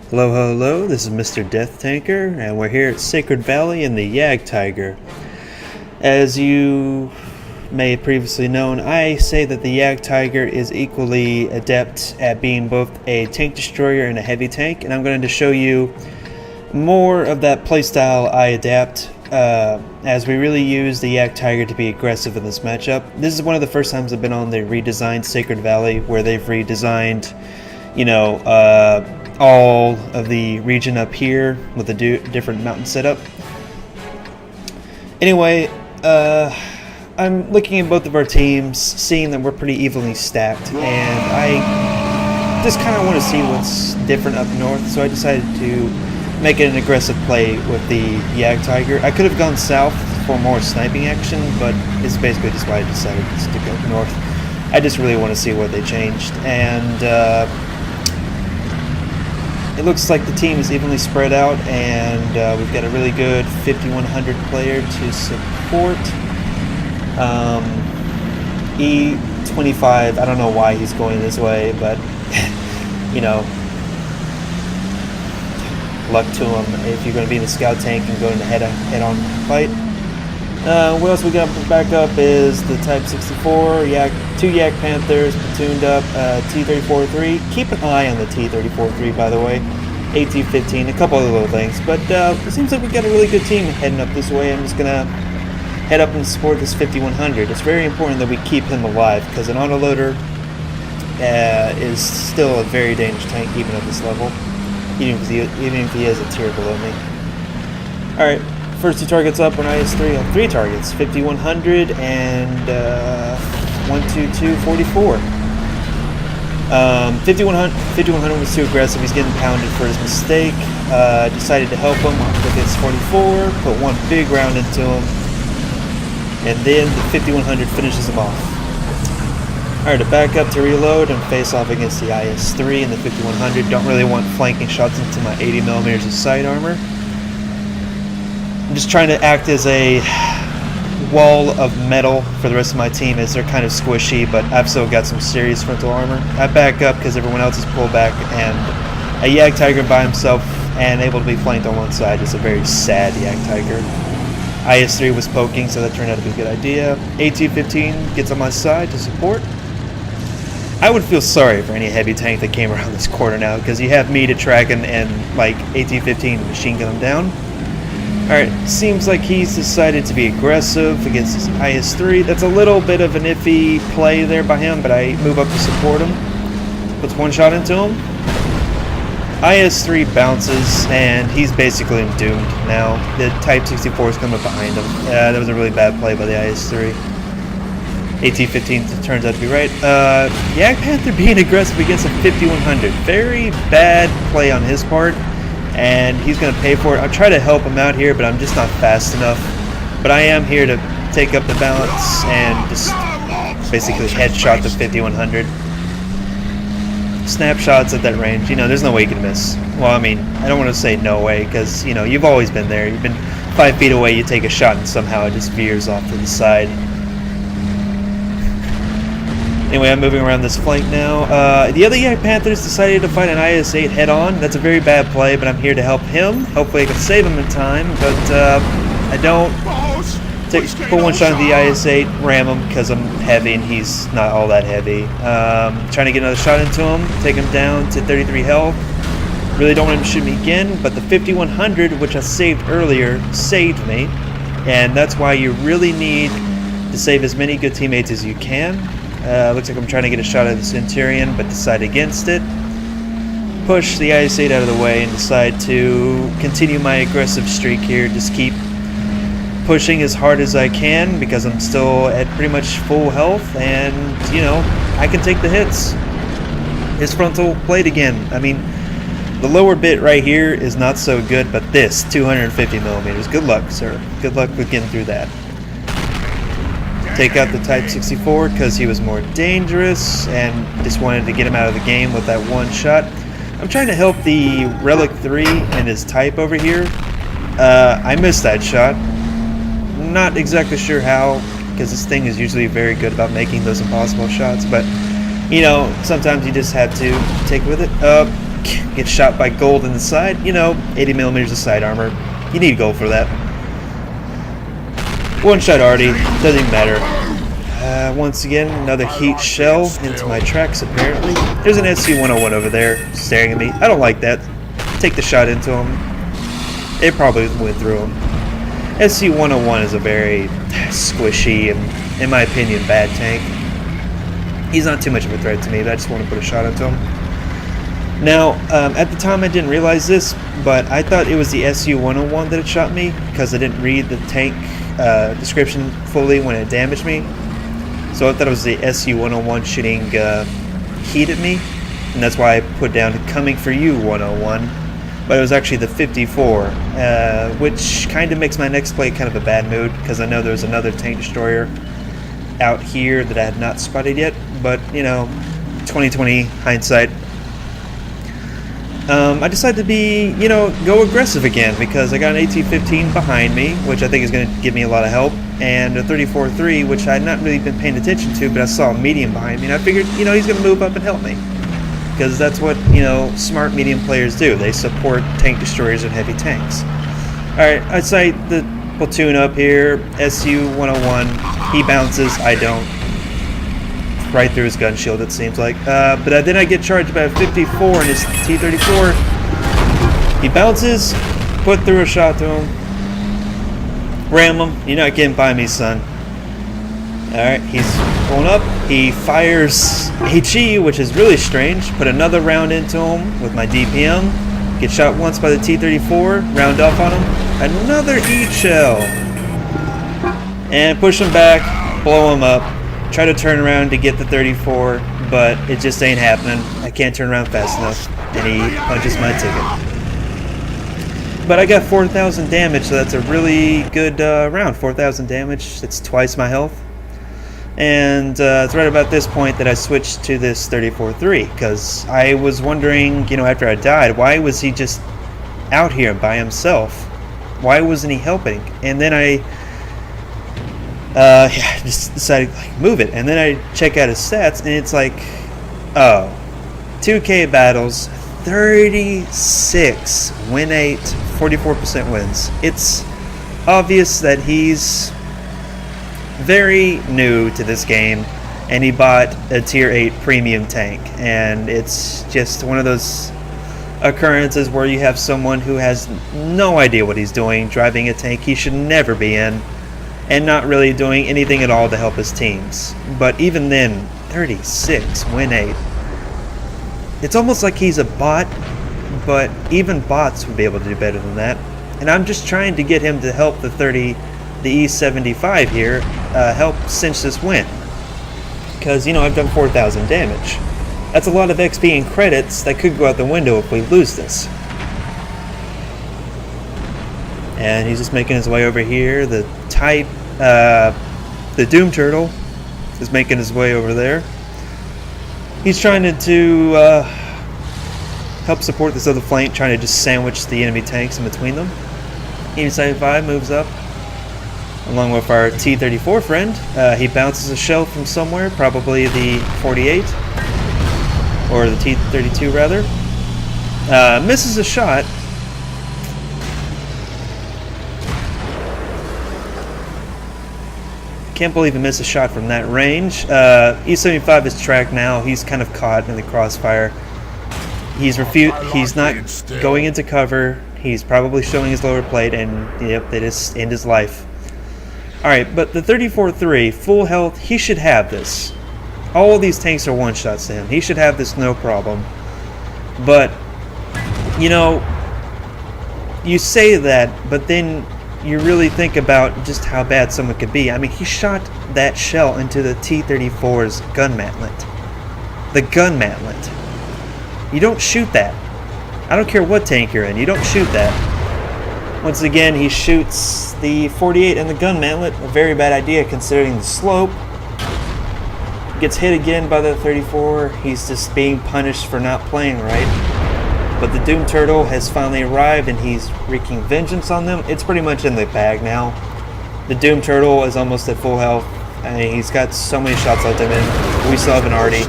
Hello, hello, this is Mrdeathtanker, and we're here at Sacred Valley in the Jagdtiger. As you may have previously known, I say that the Jagdtiger is equally adept at being both a tank destroyer and a heavy tank, and I'm going to show you more of that playstyle I adapt, as we really use the Jagdtiger to be aggressive in this matchup. This is one of the first times I've been on the redesigned Sacred Valley, where they've redesigned, all of the region up here with the different mountain setup. Anyway, I'm looking at both of our teams, seeing that we're pretty evenly stacked, and I just kind of want to see what's different up north, so I decided to make it an aggressive play with the Jagdtiger. I could have gone south for more sniping action, but it's basically just why I decided to go north. I just really want to see what they changed, and it looks like the team is evenly spread out, and we've got a really good 5100 player to support. E25, I don't know why he's going this way, but luck to him if you're going to be in the scout tank and going to head-on fight. What else we got back up is the Type 64, two Jagdpanthers platooned up, T-34-3. Keep an eye on the T-34-3, by the way. AT-15, a couple other little things. But it seems like we've got a really good team heading up this way. I'm just going to head up and support this 5100. It's very important that we keep him alive, because an autoloader is still a very dangerous tank even at this level, even if he is a tier below me. Alright. First two targets up on IS-3 on 3 targets, 5100 and 12244. 5100 was too aggressive. He's getting pounded for his mistake. Decided to help him with his 44, put one big round into him, and then the 5100 finishes him off. Alright, to back up to reload and face off against the IS-3 and the 5100. Don't really want flanking shots into my 80mm of side armor. I'm just trying to act as a wall of metal for the rest of my team, as they're kind of squishy, but I've still got some serious frontal armor. I back up because everyone else is pulled back, and a Jagdtiger by himself and able to be flanked on one side is a very sad Jagdtiger. IS-3 was poking, so that turned out to be a good idea. AT-15 gets on my side to support. I would feel sorry for any heavy tank that came around this corner now, because you have me to track and like AT-15 machine gun him down. Alright, seems like he's decided to be aggressive against his IS-3. That's a little bit of an iffy play there by him, but I move up to support him. Puts one shot into him. IS-3 bounces, and he's basically doomed now. The Type 64 is coming up behind him. That was a really bad play by the IS-3. AT-15 turns out to be right. Jagdpanther being aggressive against a 5100. Very bad play on his part, and he's going to pay for it. I'll try to help him out here, but I'm just not fast enough. But I am here to take up the balance and just basically headshot the 5100. Snapshots at that range, there's no way you can miss. Well, I mean, I don't want to say no way, because, you've always been there. You've been 5 feet away, you take a shot, and somehow it just veers off to the side. Anyway, I'm moving around this flank now. The other Jagdpanthers decided to fight an IS-8 head-on. That's a very bad play, but I'm here to help him. Hopefully I can save him in time, but I don't. Put one shot at the IS-8, ram him because I'm heavy and he's not all that heavy. Trying to get another shot into him, take him down to 33 health. Really don't want him to shoot me again, but the 5100, which I saved earlier, saved me. And that's why you really need to save as many good teammates as you can. Looks like I'm trying to get a shot at the Centurion, but decide against it. Push the IS-8 out of the way and decide to continue my aggressive streak here. Just keep pushing as hard as I can, because I'm still at pretty much full health, and, I can take the hits. His frontal plate again. I mean, the lower bit right here is not so good, but this, 250mm. Good luck, sir. Good luck with getting through that. Take out the Type 64 because he was more dangerous, and just wanted to get him out of the game with that one shot. I'm trying to help the Relic 3 and his Type over here. I missed that shot. Not exactly sure how, because this thing is usually very good about making those impossible shots, but sometimes you just have to take with it. Get shot by gold in the side. You know, 80 millimeters of side armor. You need gold for that. One shot already. Doesn't even matter. Once again, another heat shell into my tracks, apparently. There's an SC-101 over there staring at me. I don't like that. Take the shot into him. It probably went through him. SC-101 is a very squishy and, in my opinion, bad tank. He's not too much of a threat to me, but I just want to put a shot into him. Now, at the time I didn't realize this, but I thought it was the SU-101 that had shot me because I didn't read the tank description fully when it damaged me. So I thought it was the SU-101 shooting heat at me, and that's why I put down coming for you 101. But it was actually the 54, which kind of makes my next play kind of a bad mood because I know there's another tank destroyer out here that I had not spotted yet. But you know, 2020 hindsight. I decided to go aggressive again because I got an AT-15 behind me, which I think is going to give me a lot of help, and a 34-3, which I had not really been paying attention to, but I saw a medium behind me, and I figured, he's going to move up and help me. Because that's what, smart medium players do. They support tank destroyers and heavy tanks. Alright, I sight the platoon up here, SU-101, he bounces, I don't. Right through his gun shield, it seems like. But then I get charged by a 54 and his T-34. He bounces, put through a shot to him. Ram him. You're not getting by me, son. Alright, he's pulling up. He fires HE, which is really strange. Put another round into him with my DPM. Get shot once by the T-34. Round off on him. Another heat shell. And push him back. Blow him up. Try to turn around to get the 34, but it just ain't happening. I can't turn around fast enough, and he punches my ticket. But I got 4,000 damage, so that's a really good round. 4,000 damage, it's twice my health. And it's right about this point that I switched to this 34-3, because I was wondering, after I died, why was he just out here by himself? Why wasn't he helping? And then I just decided move it, and then I check out his stats, and it's like, 2K battles, 36 win 8, 44% wins. It's obvious that he's very new to this game, and he bought a tier 8 premium tank, and it's just one of those occurrences where you have someone who has no idea what he's doing driving a tank he should never be in, and not really doing anything at all to help his teams. But even then, 36 win 8. It's almost like he's a bot, but even bots would be able to do better than that. And I'm just trying to get him to help the E75 here, help cinch this win. Because, I've done 4,000 damage. That's a lot of XP and credits that could go out the window if we lose this. And he's just making his way over here. The Doom Turtle is making his way over there. He's trying to help support this other flank, trying to just sandwich the enemy tanks in between them. E75 moves up, along with our T-34 friend. He bounces a shell from somewhere, probably the 48, or the T-32 rather. Misses a shot. Can't believe he missed a shot from that range. E75 is tracked now. He's kind of caught in the crossfire. He's not going into cover. He's probably showing his lower plate, and yep, that is end his life. Alright, but the 34-3, full health, he should have this. All of these tanks are one-shots to him. He should have this no problem. But, you say that, but then you really think about just how bad someone could be. I mean, he shot that shell into the T-34's gun mantlet. The gun mantlet. You don't shoot that. I don't care what tank you're in, you don't shoot that. Once again, he shoots the 48 in the gun mantlet. A very bad idea considering the slope. Gets hit again by the 34. He's just being punished for not playing right. But the Doom Turtle has finally arrived, and he's wreaking vengeance on them. It's pretty much in the bag now. The Doom Turtle is almost at full health, and he's got so many shots left in him. We still haven't already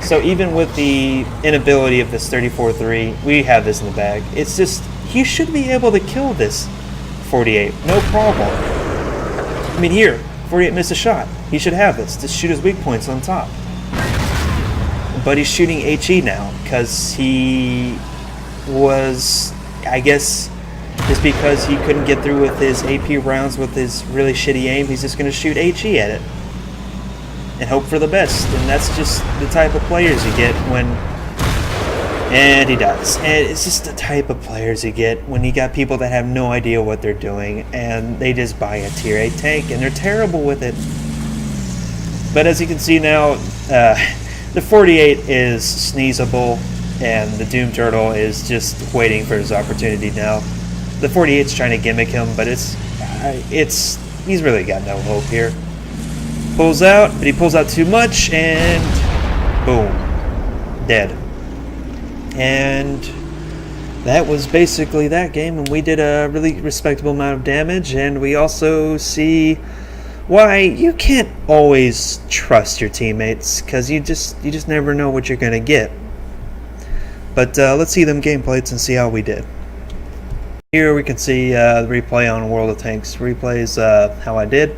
So even with the inability of this 34-3, we have this in the bag. It's just, he should be able to kill this 48, no problem. I mean, here, 48 missed a shot. He should have this. Just shoot his weak points on top. But he's shooting HE now, because he was, I guess, just because he couldn't get through with his AP rounds with his really shitty aim, he's just going to shoot HE at it. And hope for the best. And that's just the type of players you get when... And he dies. And it's just the type of players you get when you got people that have no idea what they're doing, and they just buy a tier 8 tank, and they're terrible with it. But as you can see now, the 48 is sneezable, and the Doom Turtle is just waiting for his opportunity now. The 48's trying to gimmick him, but he's really got no hope here. Pulls out, but he pulls out too much, and boom, dead. And that was basically that game, and we did a really respectable amount of damage, and we also see why you can't always trust your teammates, because you just never know what you're going to get. But let's see them gameplays and see how we did. Here we can see the replay on World of Tanks. Replays how I did.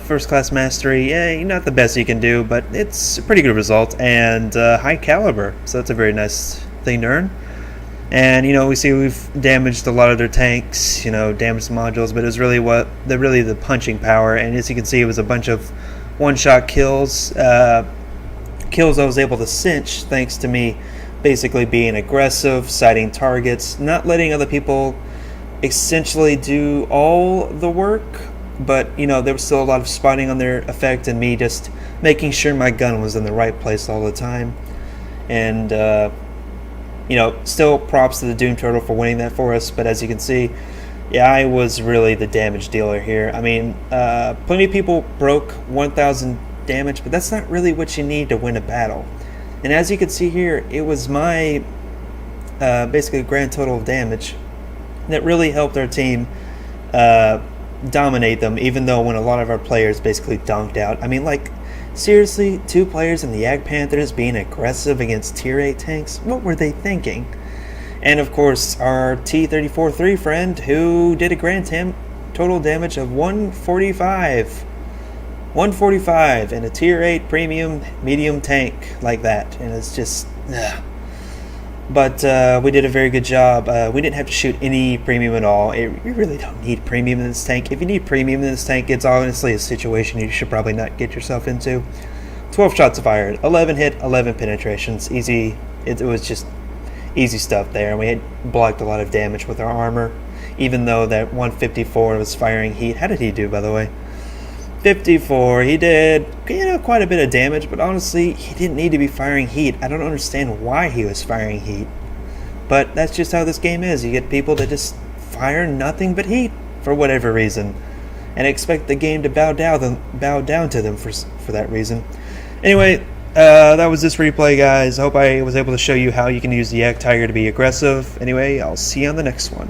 First class mastery, yeah, not the best you can do, but it's a pretty good result, and high caliber, so that's a very nice thing to earn. And we see we've damaged a lot of their tanks, damaged the modules, but it was really the punching power. And as you can see, it was a bunch of one-shot kills, kills I was able to cinch thanks to me basically being aggressive, sighting targets, not letting other people essentially do all the work. But, there was still a lot of spotting on their effect, and me just making sure my gun was in the right place all the time. And, still props to the Doom Turtle for winning that for us. But as you can see, yeah, I was really the damage dealer here. I mean, plenty of people broke 1,000 damage, but that's not really what you need to win a battle. And as you can see here, it was my basically grand total of damage that really helped our team dominate them, even though when a lot of our players basically dunked out. I mean, seriously, 2 players in the Jagdpanthers being aggressive against tier 8 tanks? What were they thinking? And of course, our T-34-3 friend, who did a grand total damage of 145. 145 in a tier 8 premium medium tank like that. And it's just... But we did a very good job. We didn't have to shoot any premium at all. You really don't need premium in this tank. If you need premium in this tank, it's honestly a situation you should probably not get yourself into. 12 shots fired, 11 hit, 11 penetrations. Easy. It was just easy stuff there. And we had blocked a lot of damage with our armor, even though that 154 was firing heat. How did he do, by the way? 54, he did, quite a bit of damage, but honestly, he didn't need to be firing heat. I don't understand why he was firing heat. But that's just how this game is. You get people that just fire nothing but heat for whatever reason, and expect the game to bow down to them for that reason. Anyway, that was this replay, guys. I hope I was able to show you how you can use the Jagdtiger to be aggressive. Anyway, I'll see you on the next one.